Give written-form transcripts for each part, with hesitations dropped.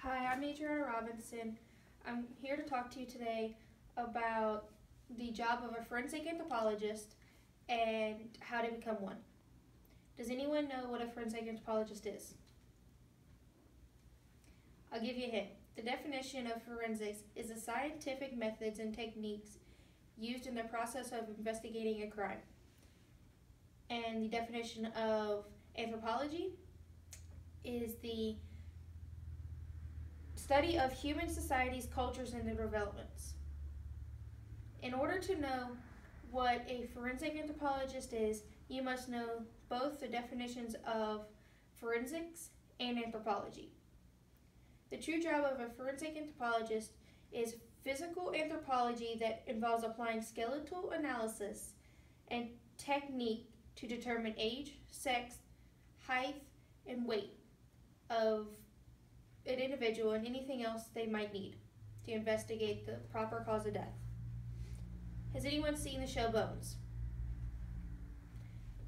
Hi, I'm Adriana Robinson. I'm here to talk to you today about the job of a forensic anthropologist and how to become one. Does anyone know what a forensic anthropologist is? I'll give you a hint. The definition of forensics is the scientific methods and techniques used in the process of investigating a crime. And the definition of anthropology is the study of human societies, cultures, and their developments. In order to know what a forensic anthropologist is, you must know both the definitions of forensics and anthropology. The true job of a forensic anthropologist is physical anthropology that involves applying skeletal analysis and technique to determine age, sex, height, and weight of an individual and anything else they might need to investigate the proper cause of death. Has anyone seen the show Bones?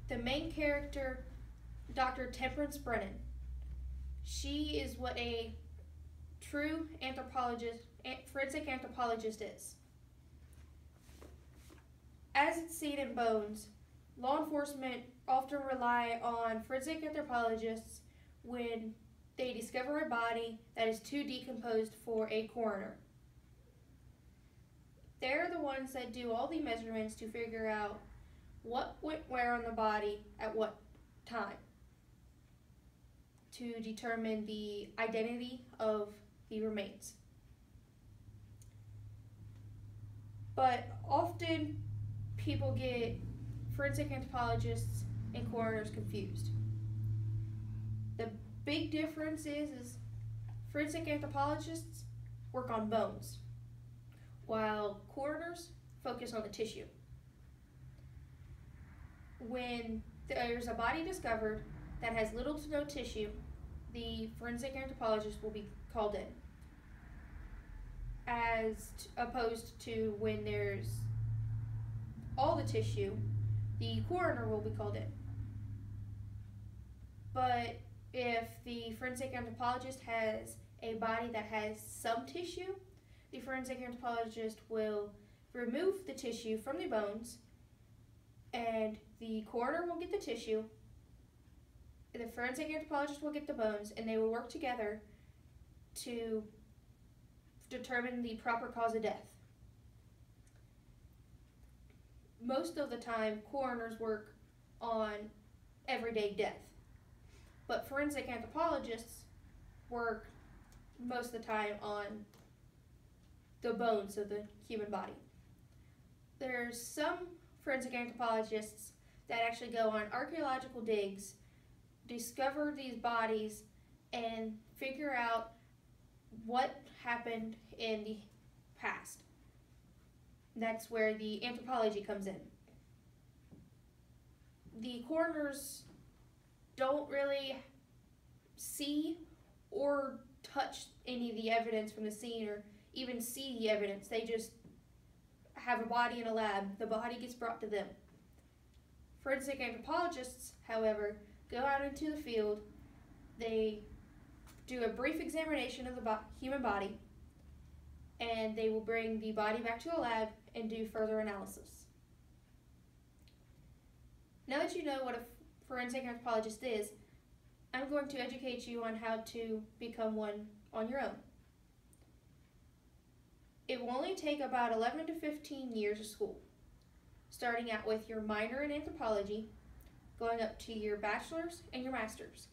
The main character, Dr. Temperance Brennan, she is what a true forensic anthropologist is. As it's seen in Bones, law enforcement often rely on forensic anthropologists when they discover a body that is too decomposed for a coroner. They're the ones that do all the measurements to figure out what went where on the body at what time to determine the identity of the remains. But often people get forensic anthropologists and coroners confused. The big difference is forensic anthropologists work on bones, while coroners focus on the tissue. When there's a body discovered that has little to no tissue, the forensic anthropologist will be called in, as opposed to when there's all the tissue, the coroner will be called in. But if the forensic anthropologist has a body that has some tissue, the forensic anthropologist will remove the tissue from the bones, and the coroner will get the tissue, the forensic anthropologist will get the bones, and they will work together to determine the proper cause of death. Most of the time, coroners work on everyday death, but forensic anthropologists work most of the time on the bones of the human body. There's some forensic anthropologists that actually go on archaeological digs, discover these bodies, and figure out what happened in the past. That's where the anthropology comes in. The coroners don't really see or touch any of the evidence from the scene or even see the evidence. They just have a body in a lab. The body gets brought to them. Forensic anthropologists, however, go out into the field. They do a brief examination of the human body, and they will bring the body back to a lab and do further analysis. Now that you know what a forensic anthropologist is, I'm going to educate you on how to become one on your own. It will only take about 11 to 15 years of school, starting out with your minor in anthropology, going up to your bachelor's and your master's.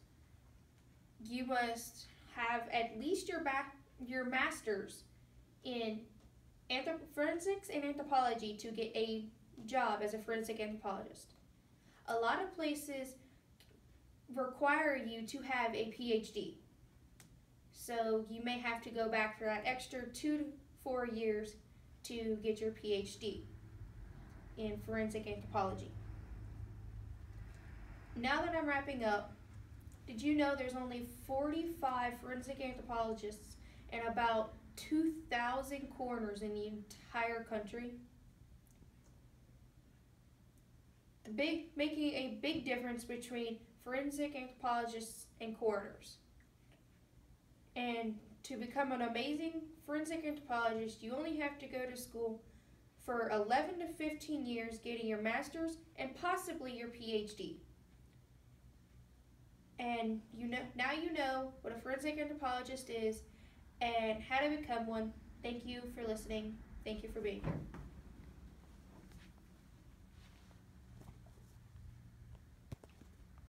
You must have at least your master's in forensics and anthropology to get a job as a forensic anthropologist. A lot of places require you to have a PhD. So you may have to go back for that extra 2 to 4 years to get your PhD in forensic anthropology. Now that I'm wrapping up, did you know there's only 45 forensic anthropologists and about 2,000 coroners in the entire country? Making a big difference between forensic anthropologists and coroners. And to become an amazing forensic anthropologist, you only have to go to school for 11 to 15 years, getting your master's and possibly your PhD. And now you know what a forensic anthropologist is and how to become one. Thank you for listening. Thank you for being here.